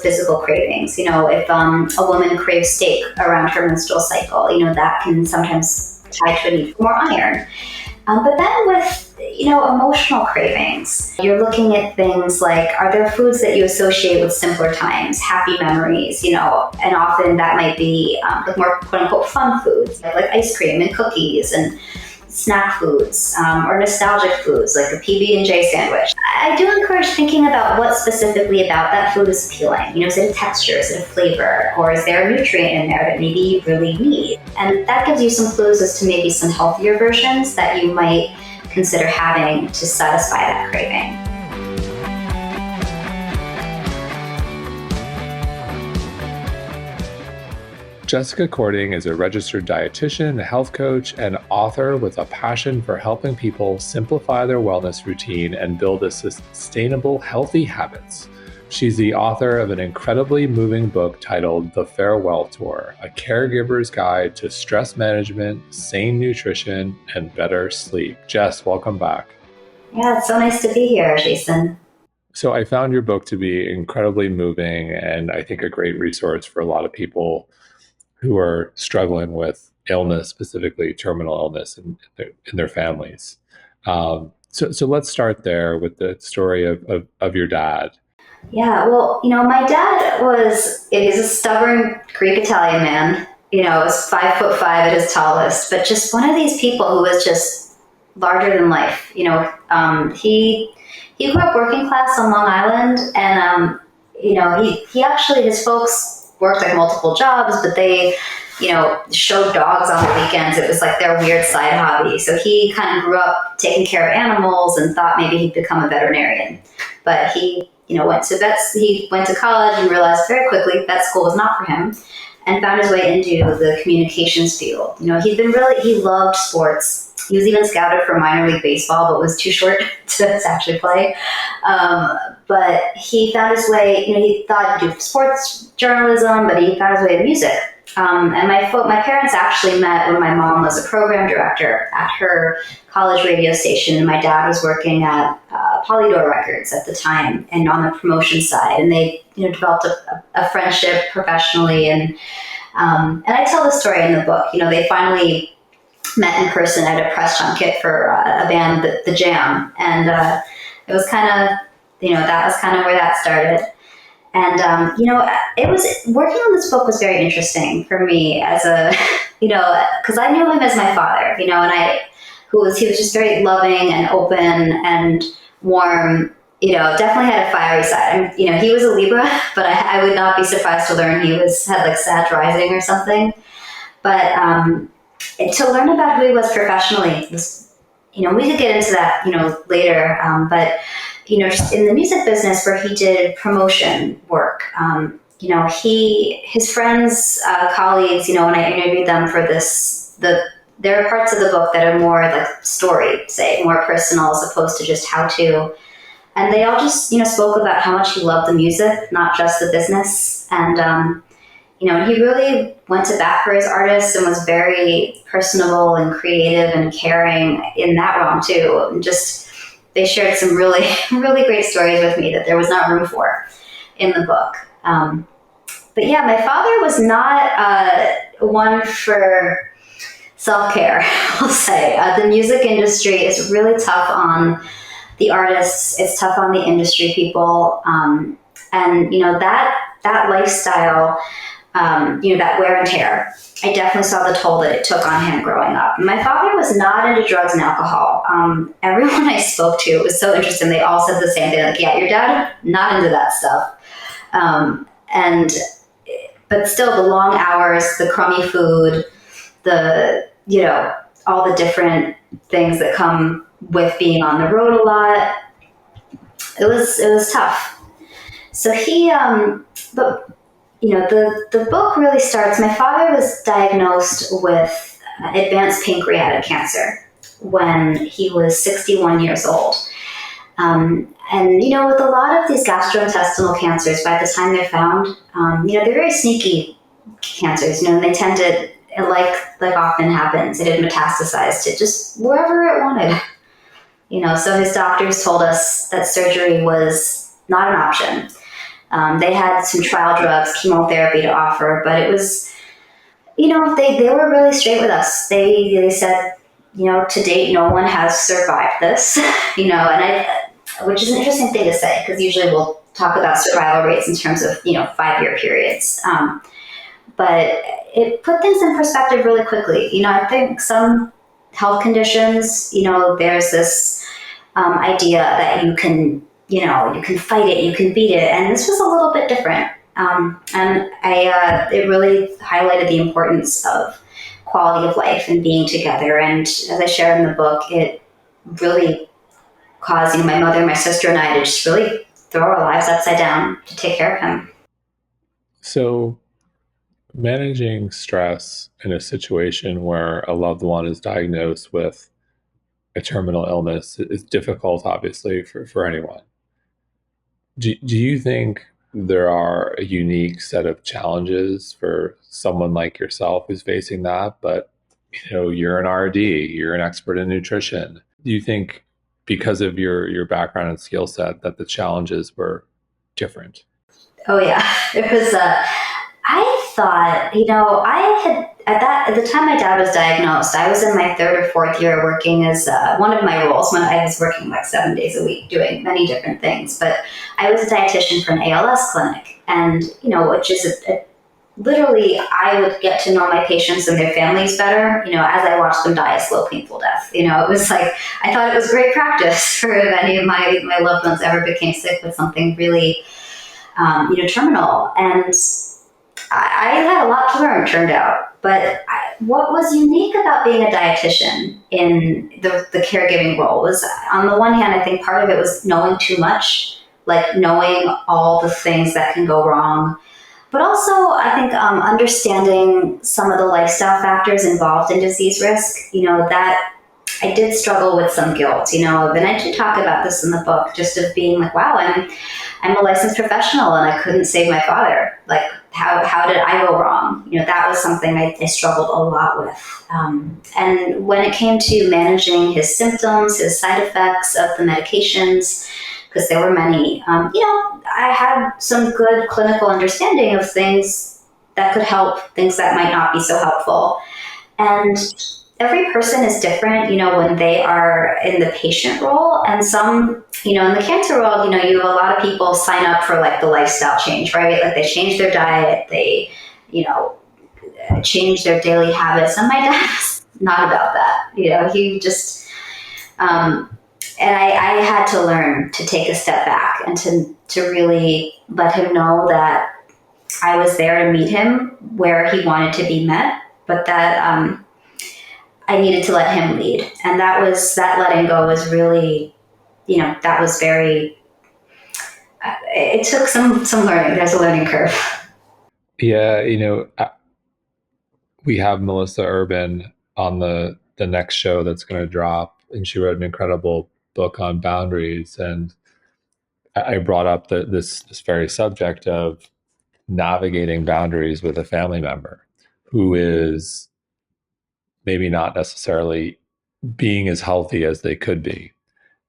physical cravings. If a woman craves steak around her menstrual cycle, that can sometimes tie to a need for more iron. But then with, emotional cravings, you're looking at things like, are there foods that you associate with simpler times, happy memories, and often that might be like more quote unquote fun foods, like ice cream and cookies and snack foods, or nostalgic foods like a PB&J sandwich. I do encourage thinking about what specifically about that food is appealing. Is it a texture? Is it a flavor? Or is there a nutrient in there that maybe you really need? And that gives you some clues as to maybe some healthier versions that you might consider having to satisfy that craving. Jessica Cording is a registered dietitian, a health coach, and author with a passion for helping people simplify their wellness routine and build a sustainable, healthy habits. She's the author of an incredibly moving book titled The Farewell Tour, a caregiver's guide to stress management, sane nutrition, and better sleep. Jess, welcome back. Yeah, it's so nice to be here, Jason. So I found your book to be incredibly moving and I think a great resource for a lot of people who are struggling with illness, specifically terminal illness in their families. So let's start there with the story of your dad. Yeah, well, my dad he's a stubborn Greek Italian man, was 5'5" at his tallest, but just one of these people who was just larger than life. He grew up working class on Long Island, and, he actually, his folks worked like multiple jobs, but they, showed dogs on the weekends. It was like their weird side hobby. So he kind of grew up taking care of animals and thought maybe he'd become a veterinarian. But he, went to college and realized very quickly vet school was not for him and found his way into the communications field. He loved sports. He was even scouted for minor league baseball, but was too short to actually play. But he found his way, he thought he'd do sports journalism, but he found his way to music. And my parents actually met when my mom was a program director at her college radio station, and my dad was working at Polydor Records at the time and on the promotion side. And they, developed a friendship professionally. And I tell the story in the book. They finally met in person at a press junket for a band, the Jam, and it was kind of, that was kind of where that started. And it was working on this book was very interesting for me as a, because I knew him as my father, and he was just very loving and open and warm. Definitely had a fiery side. He was a Libra, but I would not be surprised to learn he had like Sag rising or something. But to learn about who he was professionally was, we could get into that, later. But, just in the music business where he did promotion work, his friends, colleagues, when I interviewed them for this, there are parts of the book that are more like story, say, more personal as opposed to just how to. And they all just, spoke about how much he loved the music, not just the business. And, he really went to bat for his artists and was very personable and creative and caring in that realm too. And just, they shared some really, really great stories with me that there was not room for in the book. But yeah, my father was not one for self-care, I'll say. The music industry is really tough on the artists. It's tough on the industry people. And, that lifestyle, that wear and tear, I definitely saw the toll that it took on him growing up. My father was not into drugs and alcohol. Everyone I spoke to, it was so interesting. They all said the same thing, like, yeah, your dad, not into that stuff. But still the long hours, the crummy food, all the different things that come with being on the road a lot. It was tough. So the book really starts, my father was diagnosed with advanced pancreatic cancer when he was 61 years old. And, with a lot of these gastrointestinal cancers, by the time they're found, they're very sneaky cancers, and they tend to, like often happens, it had metastasized to just wherever it wanted. So his doctors told us that surgery was not an option. They had some trial drugs, chemotherapy to offer, but it was, they were really straight with us. They said, to date, no one has survived this, which is an interesting thing to say, because usually we'll talk about survival rates in terms of, 5-year periods. But it put things in perspective really quickly. I think some health conditions, there's this idea that you can fight it, you can beat it. And this was a little bit different. It really highlighted the importance of quality of life and being together. And as I shared in the book, it really caused my mother, my sister, and I to just really throw our lives upside down to take care of him. So managing stress in a situation where a loved one is diagnosed with a terminal illness is difficult, obviously, for anyone. Do you think there are a unique set of challenges for someone like yourself who's facing that? But you're an RD, you're an expert in nutrition. Do you think because of your background and skill set that the challenges were different? Oh yeah, it was. I thought, I had at the time my dad was diagnosed, I was in my 3rd or 4th year working as one of my roles when I was working like 7 days a week doing many different things. But I was a dietitian for an ALS clinic, and which is literally I would get to know my patients and their families better, as I watched them die a slow, painful death. It was like I thought it was great practice for if any of my loved ones ever became sick with something really, terminal. And I had a lot to learn, turned out. But what was unique about being a dietitian in the caregiving role was, on the one hand, I think part of it was knowing too much, like knowing all the things that can go wrong. But also, I think understanding some of the lifestyle factors involved in disease risk, that I did struggle with some guilt, and I do talk about this in the book, just of being like, wow, I'm a licensed professional and I couldn't save my father. Like, how did I go wrong? That was something I struggled a lot with. And when it came to managing his symptoms, his side effects of the medications, because there were many, I had some good clinical understanding of things that could help, things that might not be so helpful. And every person is different, when they are in the patient role. And some, in the cancer world, you have a lot of people sign up for like the lifestyle change, right? Like they change their diet, they, change their daily habits. And my dad was not about that. He just, and I had to learn to take a step back and to really let him know that I was there to meet him where he wanted to be met, but that, I needed to let him lead. And that letting go was really, that was very, it took some learning. There's a learning curve. Yeah. We have Melissa Urban on the next show that's going to drop, and she wrote an incredible book on boundaries. And I brought up this very subject of navigating boundaries with a family member who is maybe not necessarily being as healthy as they could be,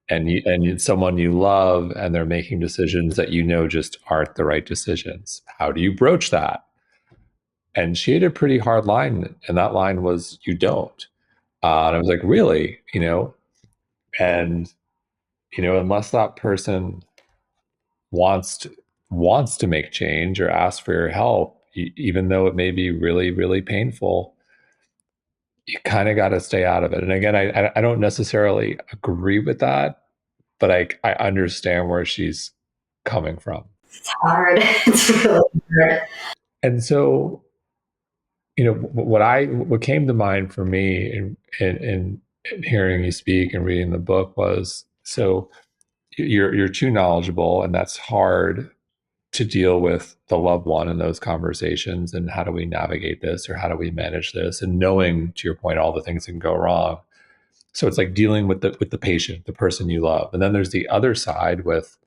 and someone you love, and they're making decisions that just aren't the right decisions. How do you broach that? And she had a pretty hard line, and that line was, you don't. And I was like, really? And unless that person wants to make change or ask for your help, even though it may be really, really painful, you kind of got to stay out of it. And again, I don't necessarily agree with that, but I understand where she's coming from. It's hard. It's really hard. And so, what came to mind for me in hearing you speak and reading the book was, so you're too knowledgeable, and that's hard to deal with the loved one in those conversations. And how do we navigate this, or how do we manage this? And knowing, to your point, all the things that can go wrong. So it's like dealing with the patient, the person you love. And then there's the other side with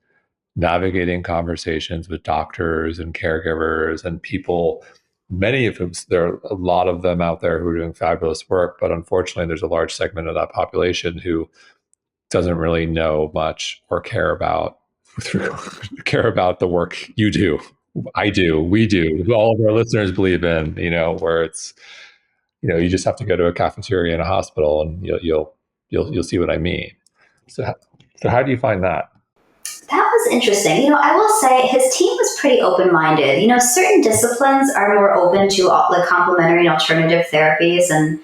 navigating conversations with doctors and caregivers and people, many of whom, there are a lot of them out there who are doing fabulous work, but unfortunately there's a large segment of that population who doesn't really know much or care about care about the work you do, I do, we do, all of our listeners believe in, where it's, you just have to go to a cafeteria in a hospital and you'll see what I mean. So how do you find that? That was interesting. I will say his team was pretty open-minded. Certain disciplines are more open to like complementary and alternative therapies, and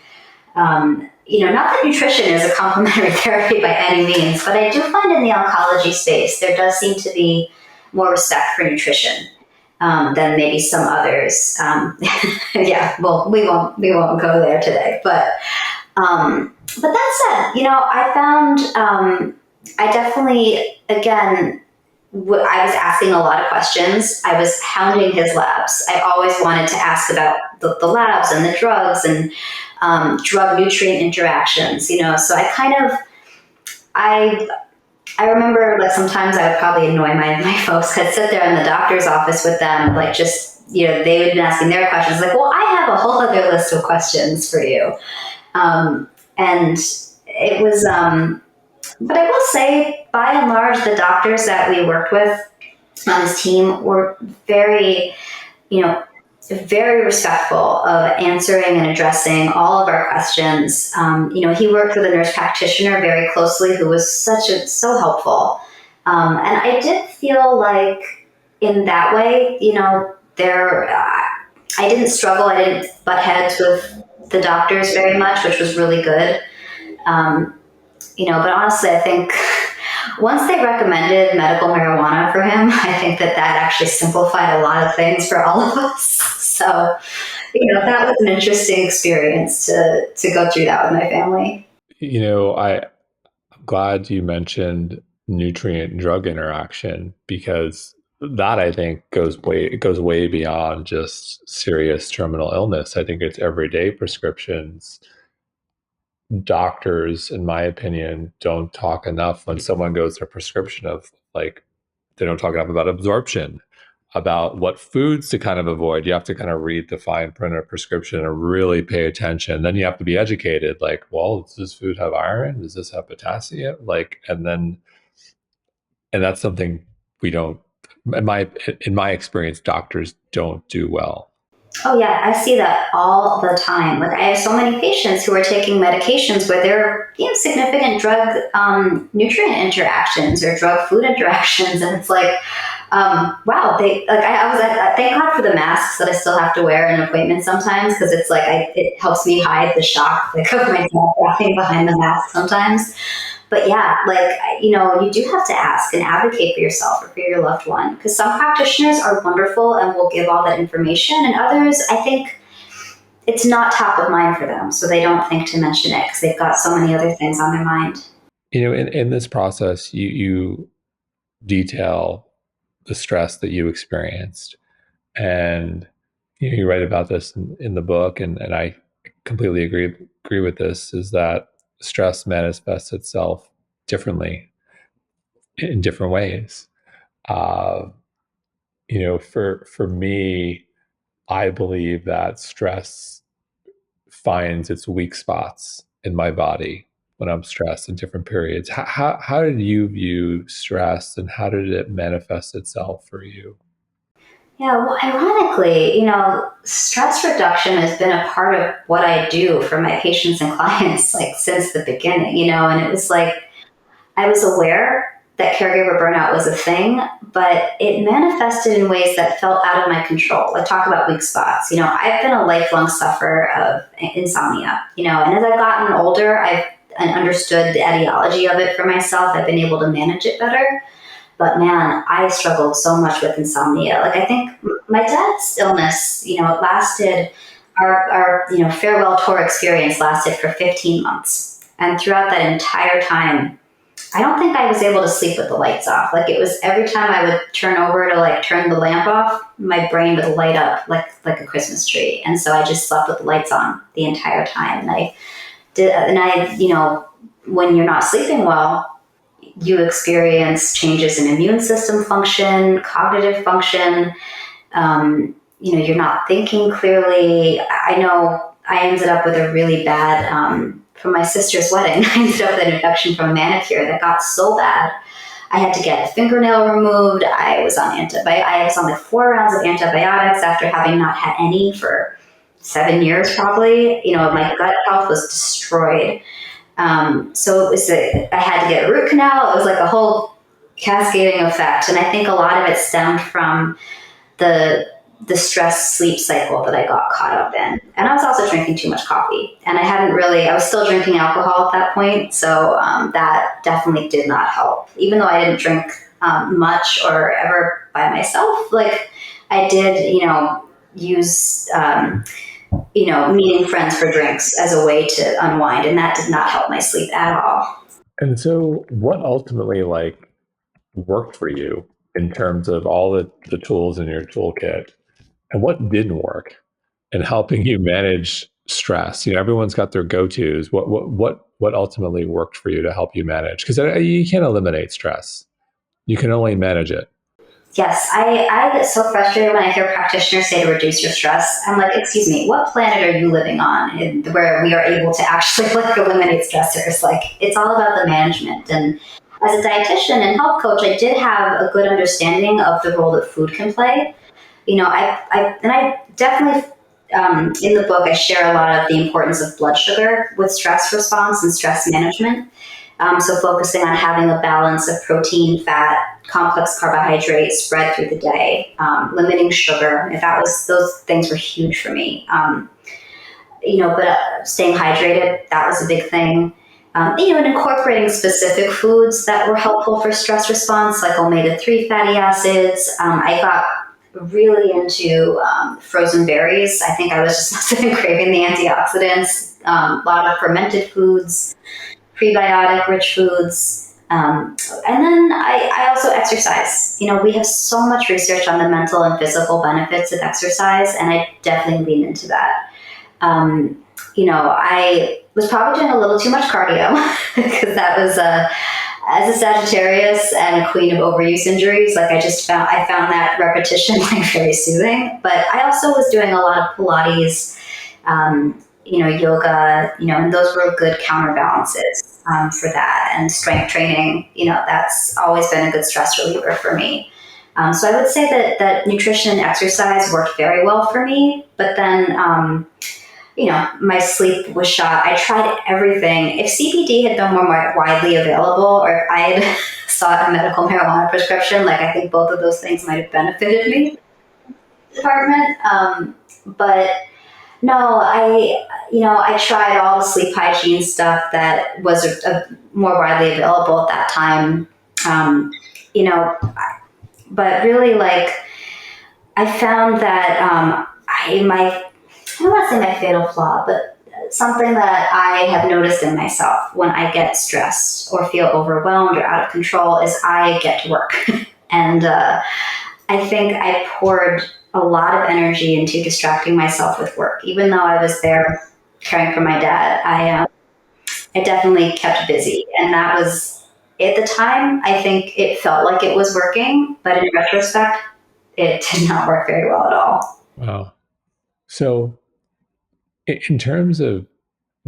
not that nutrition is a complementary therapy by any means, but I do find in the oncology space there does seem to be more respect for nutrition than maybe some others. Yeah, well, we won't go there today, but that said, I found I definitely, again, I was asking a lot of questions. I was hounding his labs. I always wanted to ask about the labs and the drugs and drug nutrient interactions, so I remember like sometimes I would probably annoy my folks. I'd sit there in the doctor's office with them, like just, they would be asking their questions. Like, well, I have a whole other list of questions for you. And it was, but I will say, by and large, the doctors that we worked with on his team were very, very respectful of answering and addressing all of our questions. He worked with a nurse practitioner very closely who was so helpful. And I did feel like in that way, I didn't struggle. I didn't butt heads with the doctors very much, which was really good. But honestly, I think once they recommended medical marijuana for him, I think that actually simplified a lot of things for all of us. So, that was an interesting experience to go through that with my family. I'm glad you mentioned nutrient drug interaction, because that I think goes way beyond just serious terminal illness. I think it's everyday prescriptions. Doctors, in my opinion, don't talk enough when someone goes their prescription of, like, they don't talk enough about absorption, about what foods to kind of avoid. You have to kind of read the fine print of prescription and really pay attention. Then you have to be educated, like, well, does this food have iron? Does this have potassium? And that's something we don't, in my experience, doctors don't do well. Oh yeah, I see that all the time. Like I have so many patients who are taking medications where there are significant drug nutrient interactions or drug food interactions, and it's like, wow. I was thank God for the masks that I still have to wear in appointments sometimes, because it's like it helps me hide the shock like of my dad walking behind the mask sometimes. But yeah, you do have to ask and advocate for yourself or for your loved one, because some practitioners are wonderful and will give all that information, and others, I think it's not top of mind for them, so they don't think to mention it because they've got so many other things on their mind. In this process, you detail the stress that you experienced, and you write about this in the book, and I completely agree with this, is that stress manifests itself differently in different ways. For me, I believe that stress finds its weak spots in my body when I'm stressed in different periods. How did you view stress, and how did it manifest itself for you? Yeah, well, ironically, stress reduction has been a part of what I do for my patients and clients like since the beginning, and it was like I was aware that caregiver burnout was a thing, but it manifested in ways that felt out of my control. Like talk about weak spots. I've been a lifelong sufferer of insomnia, and as I've gotten older, I've understood the etiology of it for myself. I've been able to manage it better. But man, I struggled so much with insomnia. Like I think my dad's illness, it lasted, our farewell tour experience lasted for 15 months. And throughout that entire time, I don't think I was able to sleep with the lights off. Like it was every time I would turn over to like turn the lamp off, my brain would light up like a Christmas tree. And so I just slept with the lights on the entire time. When you're not sleeping well, you experience changes in immune system function, cognitive function. You're not thinking clearly. I know I ended up with a really bad, for my sister's wedding, I ended up with an infection from a manicure that got so bad. I had to get a fingernail removed. I was on like 4 rounds of antibiotics after having not had any for 7 years, probably. My gut health was destroyed. So I had to get a root canal. It was like a whole cascading effect. And I think a lot of it stemmed from the stress sleep cycle that I got caught up in. And I was also drinking too much coffee. And I was still drinking alcohol at that point. So that definitely did not help. Even though I didn't drink much or ever by myself, like I did, use, meeting friends for drinks as a way to unwind. And that did not help my sleep at all. And so what ultimately worked for you in terms of all the tools in your toolkit, and what didn't work in helping you manage stress? Everyone's got their go-tos. What ultimately worked for you to help you manage? Because you can't eliminate stress. You can only manage it. Yes, I get so frustrated when I hear practitioners say to reduce your stress. I'm like, excuse me, what planet are you living on where we are able to actually eliminate stressors? Like, it's all about the management. And as a dietitian and health coach, I did have a good understanding of the role that food can play. I definitely, in the book, I share a lot of the importance of blood sugar with stress response and stress management. So focusing on having a balance of protein, fat, complex carbohydrates spread through the day, limiting sugar. Those things were huge for me. But staying hydrated, that was a big thing. And incorporating specific foods that were helpful for stress response, like omega-3 fatty acids. I got really into frozen berries. I think I was just craving the antioxidants, a lot of fermented foods, prebiotic rich foods. And then I also exercise. We have so much research on the mental and physical benefits of exercise, and I definitely lean into that. I was probably doing a little too much cardio because that was as a Sagittarius and a queen of overuse injuries. Like I found that repetition very soothing. But I also was doing a lot of Pilates, yoga, and those were good counterbalances for that. And strength training, that's always been a good stress reliever for me. So I would say that nutrition and exercise worked very well for me. But then, my sleep was shot. I tried everything. If CBD had been more widely available, or if I had sought a medical marijuana prescription, I think both of those things might have benefited me. Department, but no, I tried all the sleep hygiene stuff that was more widely available at that time. But really, I found that I don't want to say my fatal flaw, but something that I have noticed in myself when I get stressed or feel overwhelmed or out of control is I get to work. And I think I poured a lot of energy into distracting myself with work. Even though I was there caring for my dad, I definitely kept busy. And that was, at the time, I think it felt like it was working, but in retrospect, it did not work very well at all. Wow. So in terms of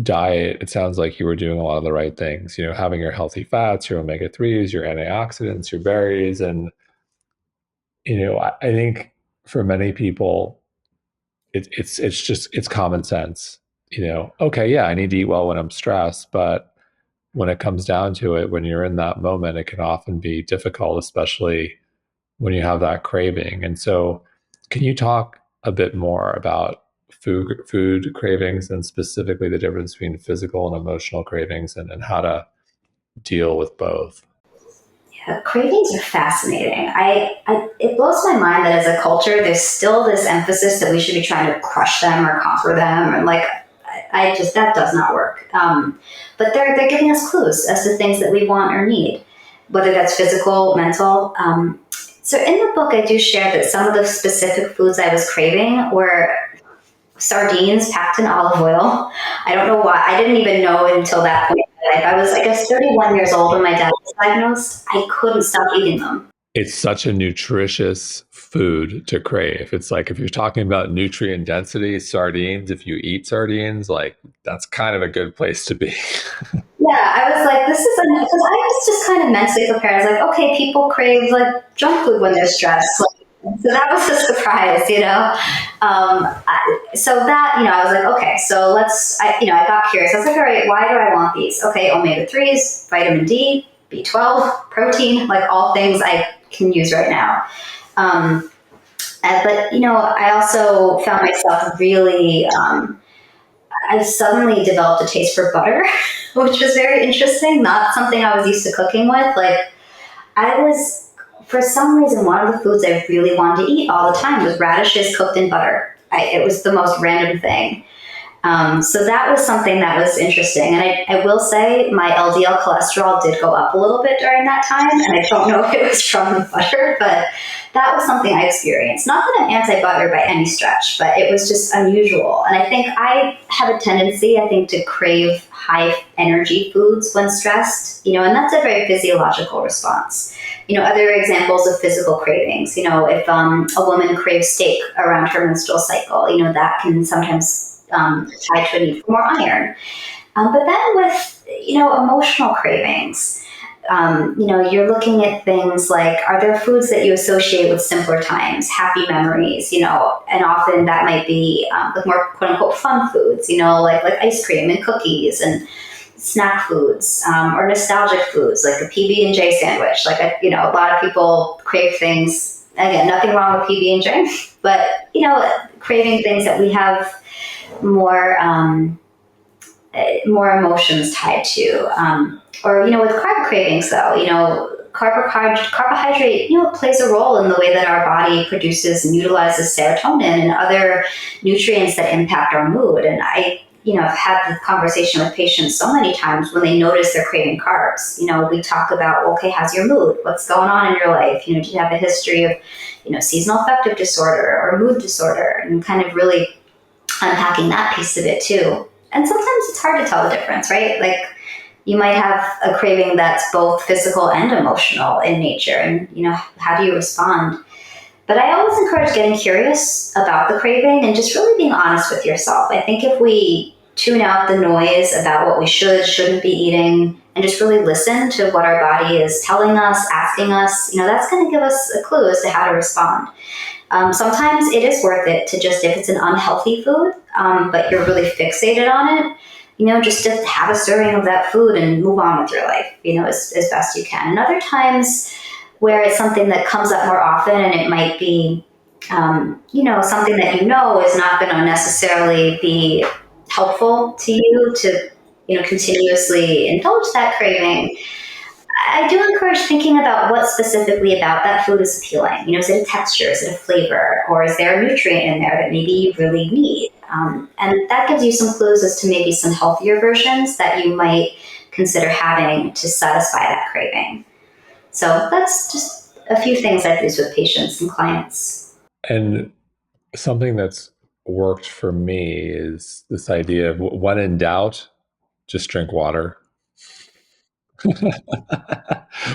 diet, it sounds like you were doing a lot of the right things, having your healthy fats, your omega-3s, your antioxidants, your berries. And, I think for many people, it's common sense, okay, yeah, I need to eat well when I'm stressed. But when it comes down to it, when you're in that moment, it can often be difficult, especially when you have that craving. And so can you talk a bit more about food cravings, and specifically the difference between physical and emotional cravings, and how to deal with both? Yeah, cravings are fascinating. It blows my mind that as a culture, there's still this emphasis that we should be trying to crush them or conquer them, and that does not work. But they're giving us clues as to things that we want or need, whether that's physical, mental. So in the book, I do share that some of the specific foods I was craving were sardines packed in olive oil. I don't know why. I didn't even know until that point in life. I was, 31 years old when my dad was diagnosed. I couldn't stop eating them. It's such a nutritious food to crave. It's like, if you're talking about nutrient density, sardines, if you eat sardines, that's kind of a good place to be. Yeah, I was like, this is because I was just kind of mentally prepared. I was like, okay, people crave like junk food when they're stressed. Like, so that was a surprise, you know. So that, I was like, okay, so I got curious. I was like, all right, why do I want these? Okay, omega 3s, vitamin D, B12, protein, like all things I can use right now. But I also found myself really. I suddenly developed a taste for butter, which was very interesting. Not something I was used to cooking with. Like for some reason, one of the foods I really wanted to eat all the time was radishes cooked in butter. It was the most random thing. So that was something that was interesting. And I will say my LDL cholesterol did go up a little bit during that time. And I don't know if it was from the butter, but that was something I experienced. Not that I'm anti-butter by any stretch, but it was just unusual. And I think I have a tendency, to crave high energy foods when stressed, and that's a very physiological response. Other examples of physical cravings, if a woman craves steak around her menstrual cycle, that can sometimes tied to a need for more iron. But then with, emotional cravings, you're looking at things like, are there foods that you associate with simpler times, happy memories, and often that might be like more quote unquote fun foods, like ice cream and cookies and snack foods, or nostalgic foods like a PB&J sandwich. Like, a lot of people crave things, again, nothing wrong with PB&J, but, craving things that we have more emotions tied to, or with carb cravings though, carbohydrate plays a role in the way that our body produces and utilizes serotonin and other nutrients that impact our mood. And I've had the conversation with patients so many times when they notice they're craving carbs. We talk about, okay, how's your mood? What's going on in your life? Do you have a history of seasonal affective disorder or mood disorder, and kind of really unpacking that piece of it too. And sometimes it's hard to tell the difference, right? Like you might have a craving that's both physical and emotional in nature, and how do you respond? But I always encourage getting curious about the craving and just really being honest with yourself. I think if we tune out the noise about what we shouldn't be eating and just really listen to what our body is telling us, asking us, that's going to give us a clue as to how to respond. Sometimes it is worth it to just, if it's an unhealthy food, but you're really fixated on it, just to have a serving of that food and move on with your life, as best you can. And other times where it's something that comes up more often and it might be, something that is not going to necessarily be helpful to you to, continuously indulge that craving. I do encourage thinking about what specifically about that food is appealing. Is it a texture? Is it a flavor? Or is there a nutrient in there that maybe you really need? And that gives you some clues as to maybe some healthier versions that you might consider having to satisfy that craving. So that's just a few things I've used with patients and clients. And something that's worked for me is this idea of when in doubt, just drink water.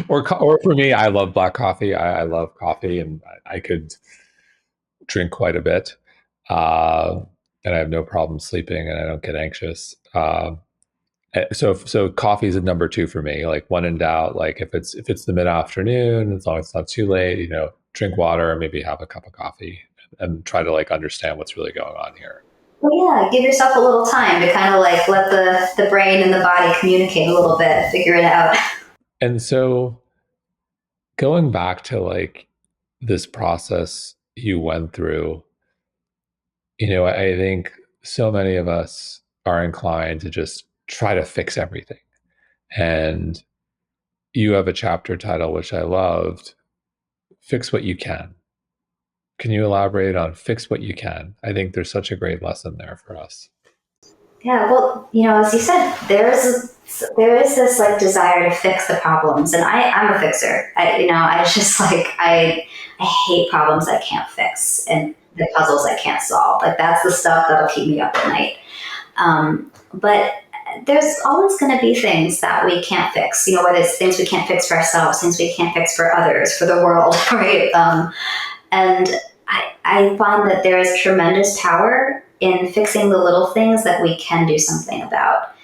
or for me, I love black coffee. I love coffee, and I could drink quite a bit, uh, and I have no problem sleeping, and I don't get anxious. So coffee is a number two for me. Like when in doubt, like if it's the mid afternoon, as long as it's not too late, drink water, and maybe have a cup of coffee, and try to like understand what's really going on here. Well, yeah, give yourself a little time to kind of like let the brain and the body communicate a little bit, figure it out. And so going back to like this process you went through, I think so many of us are inclined to just try to fix everything. And you have a chapter title, which I loved, Fix What You Can. Can you elaborate on fix what you can? I think there's such a great lesson there for us. Yeah, well, as you said, there is this like desire to fix the problems, and I'm a fixer. I just like I hate problems I can't fix and the puzzles I can't solve. Like that's the stuff that'll keep me up at night. But there's always going to be things that we can't fix. Whether it's things we can't fix for ourselves, things we can't fix for others, for the world, right? And I find that there is tremendous power in fixing the little things that we can do something about.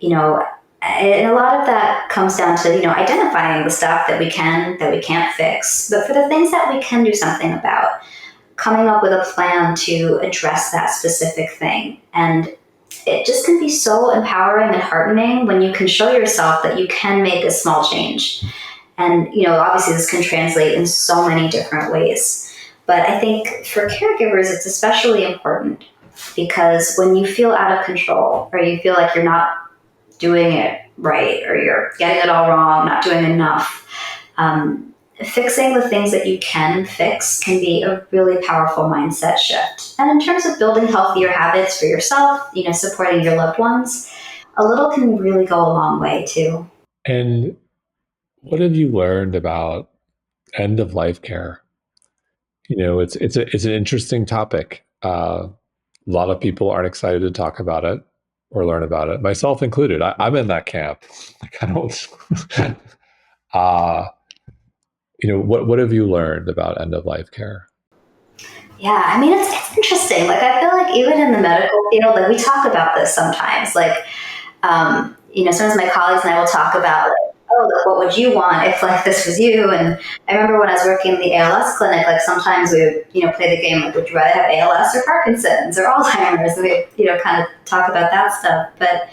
And a lot of that comes down to, identifying the stuff that we can't fix. But for the things that we can do something about, coming up with a plan to address that specific thing. And it just can be so empowering and heartening when you can show yourself that you can make a small change. And, obviously this can translate in so many different ways. But I think for caregivers, it's especially important because when you feel out of control or you feel like you're not doing it right or you're getting it all wrong, not doing enough, fixing the things that you can fix can be a really powerful mindset shift. And in terms of building healthier habits for yourself, supporting your loved ones, a little can really go a long way too. And what have you learned about end of life care? It's an interesting topic. A lot of people aren't excited to talk about it or learn about it, myself included. I'm in that camp. Like I don't. What have you learned about end of life care? Yeah, I mean, it's interesting. Like, I feel like even in the medical field, like we talk about this sometimes. Like, sometimes my colleagues and I will talk about, like, oh, like, what would you want if like this was you? And I remember when I was working in the ALS clinic, like sometimes we would, play the game, like, would you rather have ALS or Parkinson's or Alzheimer's? And we, kind of talk about that stuff. But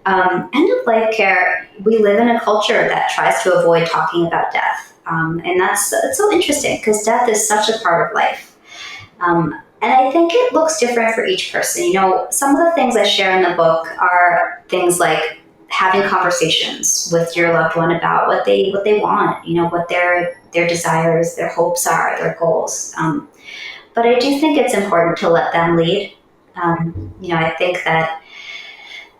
end of life care, we live in a culture that tries to avoid talking about death. And that's so interesting because death is such a part of life. And I think it looks different for each person. Some of the things I share in the book are things like having conversations with your loved one about what they want, what their desires, their hopes are, their goals. But I do think it's important to let them lead. I think that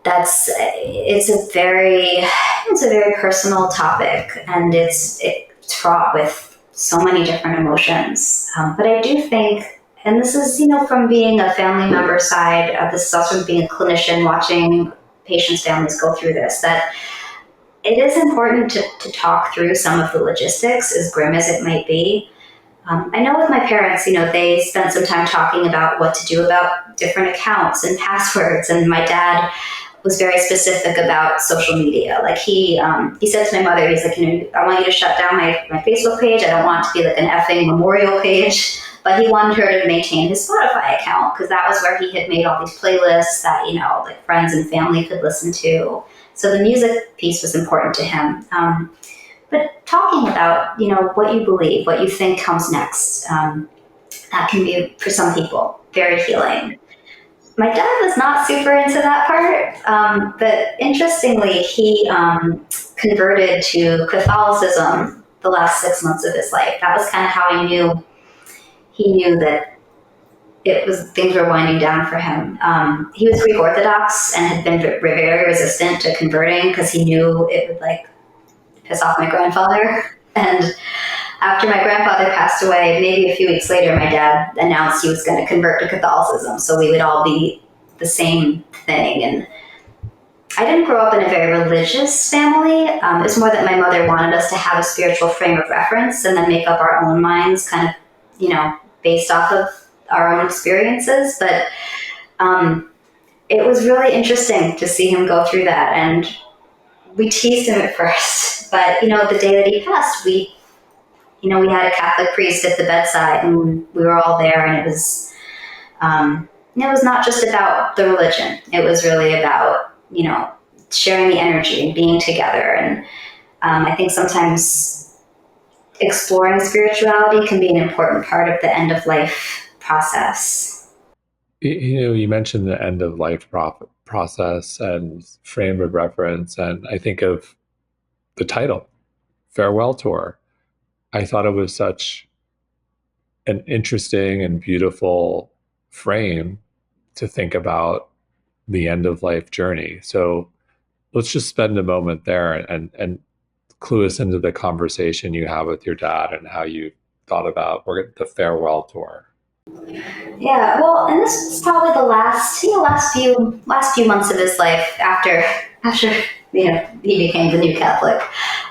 it's a very personal topic, and it's fraught with so many different emotions. But I do think, and this is, from being a family member side, this is also from being a clinician watching patients' families go through this, that it is important to talk through some of the logistics, as grim as it might be. I know with my parents, they spent some time talking about what to do about different accounts and passwords, and my dad was very specific about social media. Like he said to my mother, he's like, I want you to shut down my Facebook page. I don't want it to be like an effing memorial page. But he wanted her to maintain his Spotify account because that was where he had made all these playlists that, like friends and family could listen to. So the music piece was important to him. But talking about, what you believe, what you think comes next, that can be, for some people, very healing. My dad was not super into that part, but interestingly, he converted to Catholicism the last 6 months of his life. That was kind of how he knew that things were winding down for him. He was Greek Orthodox and had been very resistant to converting because he knew it would piss off my grandfather. And after my grandfather passed away, maybe a few weeks later, my dad announced he was going to convert to Catholicism, so we would all be the same thing. And I didn't grow up in a very religious family. It was more that my mother wanted us to have a spiritual frame of reference and then make up our own minds, kind of, based off of our own experiences. But it was really interesting to see him go through that. And we teased him at first, but, the day that he passed, we had a Catholic priest at the bedside, and we were all there, and it was not just about the religion. It was really about, sharing the energy and being together. And I think sometimes exploring spirituality can be an important part of the end of life process. You mentioned the end of life process and frame of reference, and I think of the title, Farewell Tour. I thought it was such an interesting and beautiful frame to think about the end of life journey. So let's just spend a moment there and clue us into the conversation you have with your dad and how you thought about the farewell tour. Yeah, well, and this was probably the last few months of his life after he became the new Catholic.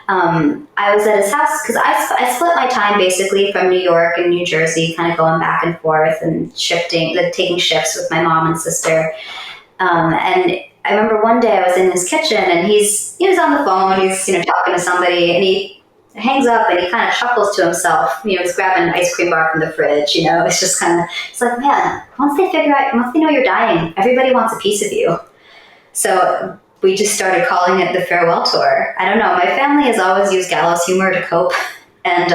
I was at his house because I split my time basically from New York and New Jersey, kind of going back and forth and taking shifts with my mom and sister. And I remember one day I was in his kitchen and he was on the phone, he's, talking to somebody, and he hangs up and he kind of chuckles to himself. He's grabbing an ice cream bar from the fridge, it's just kind of, it's like, man, once they know you're dying, everybody wants a piece of you. So we just started calling it the farewell tour. I don't know, my family has always used gallows humor to cope, and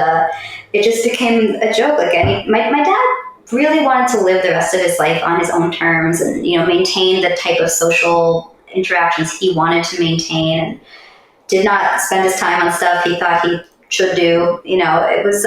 it just became a joke. Like, my dad really wanted to live the rest of his life on his own terms and, maintain the type of social interactions he wanted to maintain, and did not spend his time on stuff he thought he should do. It was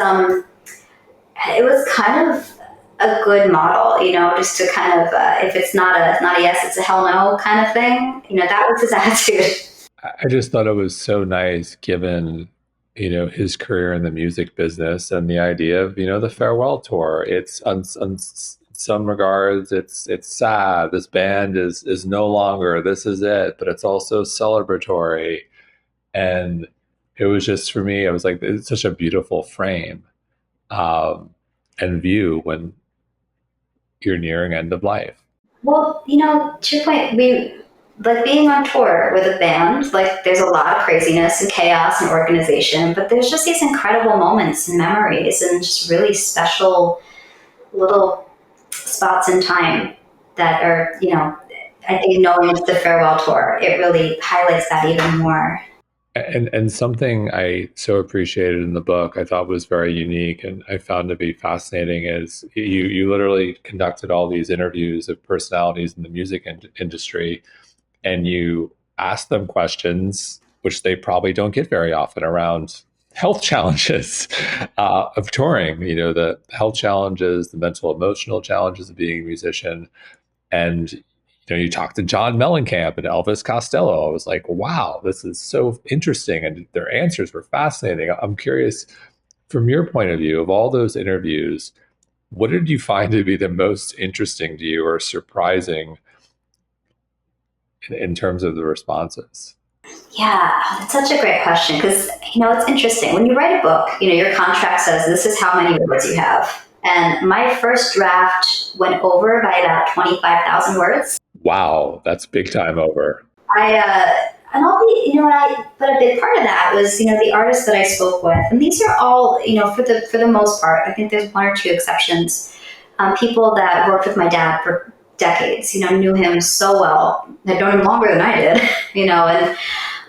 kind of a good model, just to kind of, if it's not a yes, it's a hell no kind of thing. That was his attitude. I just thought it was so nice given, his career in the music business and the idea of, the farewell tour. It's on some regards, it's sad. This band is no longer, this is it, but it's also celebratory. And it was just, for me, I was like, it's such a beautiful frame and view when you're nearing end of life. Well, to your point, we like being on tour with a band, like there's a lot of craziness and chaos and organization, but there's just these incredible moments and memories and just really special little spots in time that are, I think knowing it's the farewell tour, it really highlights that even more. And something I so appreciated in the book, I thought was very unique and I found to be fascinating, is you literally conducted all these interviews of personalities in the music industry, and you asked them questions which they probably don't get very often around health challenges of touring, the health challenges, the mental, emotional challenges of being a musician. And you talked to John Mellencamp and Elvis Costello. I was like, wow, this is so interesting. And their answers were fascinating. I'm curious, from your point of view, of all those interviews, what did you find to be the most interesting to you or surprising in terms of the responses? Yeah, that's such a great question, because, it's interesting. When you write a book, your contract says this is how many words you have. And my first draft went over by about 25,000 words. Wow, that's big time over. And I'll be, but a big part of that was, the artists that I spoke with, and these are all, for the most part, I think there's one or two exceptions, people that worked with my dad for decades, knew him so well, had known him longer than I did, and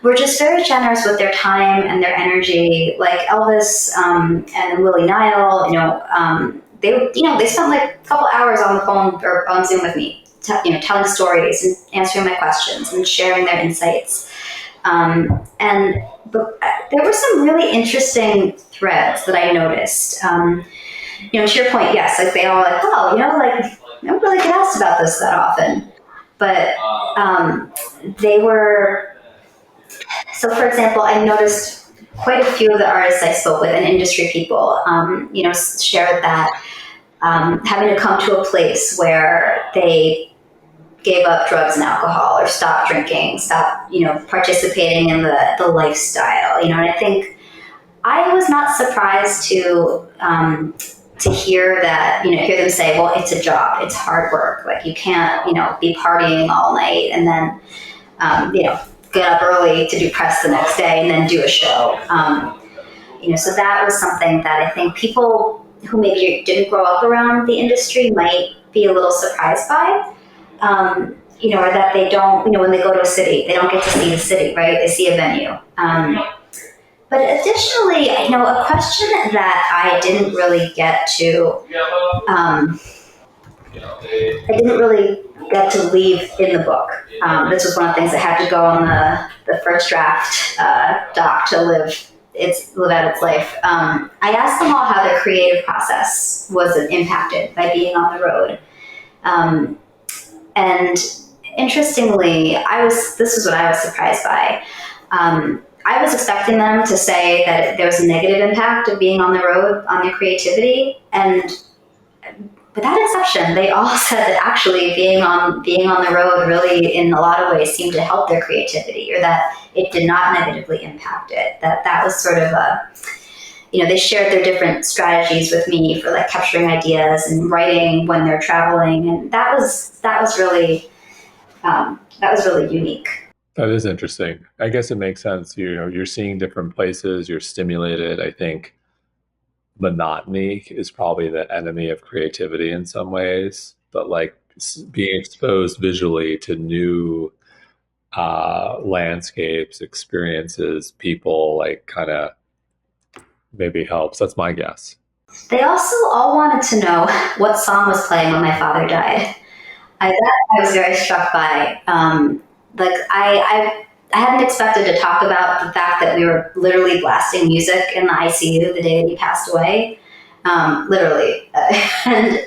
were just very generous with their time and their energy. Like Elvis and Willie Nile, they spent like a couple hours on the phone or on Zoom with me, telling stories and answering my questions and sharing their insights. But there were some really interesting threads that I noticed. To your point, yes, like they all like, oh, like I don't really get asked about this that often. But they were, so for example, I noticed quite a few of the artists I spoke with and industry people, shared that having to come to a place where they gave up drugs and alcohol or stopped drinking, stopped, participating in the lifestyle, and I think I was not surprised to hear that, hear them say, well, it's a job, it's hard work. Like you can't, be partying all night and then, get up early to do press the next day and then do a show. So that was something that I think people who maybe didn't grow up around the industry might be a little surprised by. Or that they don't, when they go to a city, they don't get to see the city, right? They see a venue. But additionally, a question that I didn't really get to, leave in the book. This was one of the things that had to go on the first draft doc to live out its life. I asked them all how their creative process was impacted by being on the road. And interestingly, this is what I was surprised by. I was expecting them to say that there was a negative impact of being on the road on their creativity, and without exception, they all said that actually being on the road really, in a lot of ways, seemed to help their creativity, or that it did not negatively impact it. That was sort of they shared their different strategies with me for like capturing ideas and writing when they're traveling, and that was really That was really unique. That is interesting. I guess it makes sense. You're seeing different places, you're stimulated. I think monotony is probably the enemy of creativity in some ways, but like being exposed visually to new landscapes, experiences, people, like kind of maybe helps. That's my guess. They also all wanted to know what song was playing when my father died. I was very struck by. I hadn't expected to talk about the fact that we were literally blasting music in the ICU the day that he passed away. Literally. And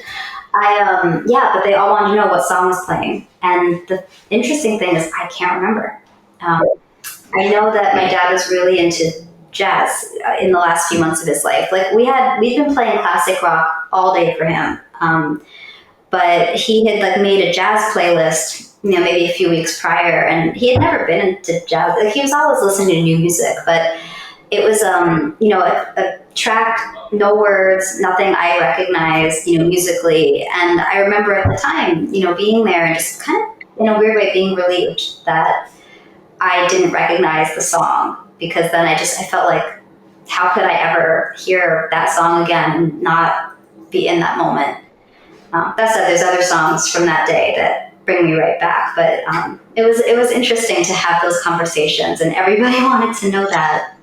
but they all wanted to know what song was playing. And the interesting thing is I can't remember. I know that my dad was really into jazz in the last few months of his life. Like we'd been playing classic rock all day for him. But he had like made a jazz playlist, maybe a few weeks prior, and he had never been into jazz. Like he was always listening to new music, but it was, a track, no words, nothing I recognized, musically. And I remember at the time, being there and just kind of in a weird way being relieved that I didn't recognize the song, because then I felt like, how could I ever hear that song again and not be in that moment? That said, there's other songs from that day that bring me right back. But it was interesting to have those conversations, and everybody wanted to know that.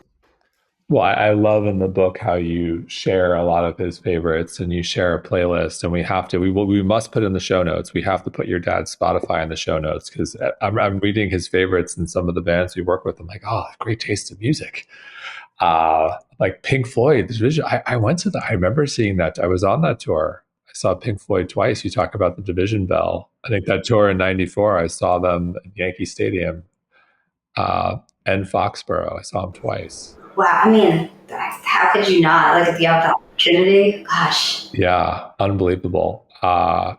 Well, I love in the book how you share a lot of his favorites, and you share a playlist, and we must put in the show notes. We have to put your dad's Spotify in the show notes, because I'm reading his favorites and some of the bands we work with. I'm like, oh, great taste in music. Like Pink Floyd, I went to I remember seeing that. I was on that tour. I saw Pink Floyd twice. You talk about the Division Bell. I think that tour in '94, I saw them at Yankee Stadium and Foxborough. I saw them twice. Wow, I mean, how could you not? Like, if you have the opportunity, gosh. Yeah, unbelievable. I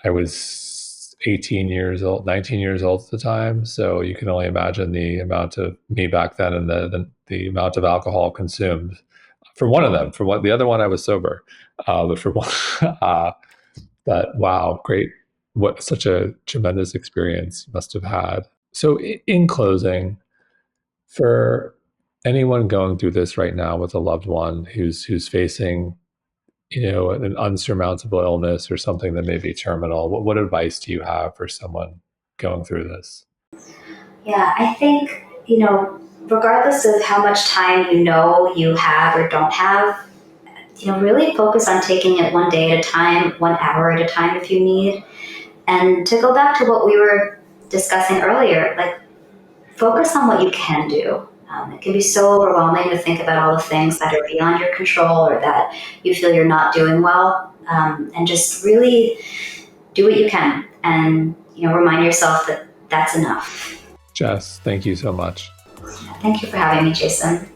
was 18 years old, 19 years old at the time, so you can only imagine the amount of me back then and the amount of alcohol consumed. For one of them, for the other one, I was sober, but for one, but wow, great! What such a tremendous experience you must have had. So, in closing, for anyone going through this right now with a loved one who's facing, an unsurmountable illness or something that may be terminal, what advice do you have for someone going through this? Yeah, I think, regardless of how much time you have or don't have, really focus on taking it one day at a time, 1 hour at a time if you need. And to go back to what we were discussing earlier, like, focus on what you can do. It can be so overwhelming to think about all the things that are beyond your control or that you feel you're not doing well. And just really do what you can, and remind yourself that that's enough. Jess, thank you so much. Thank you for having me, Jason.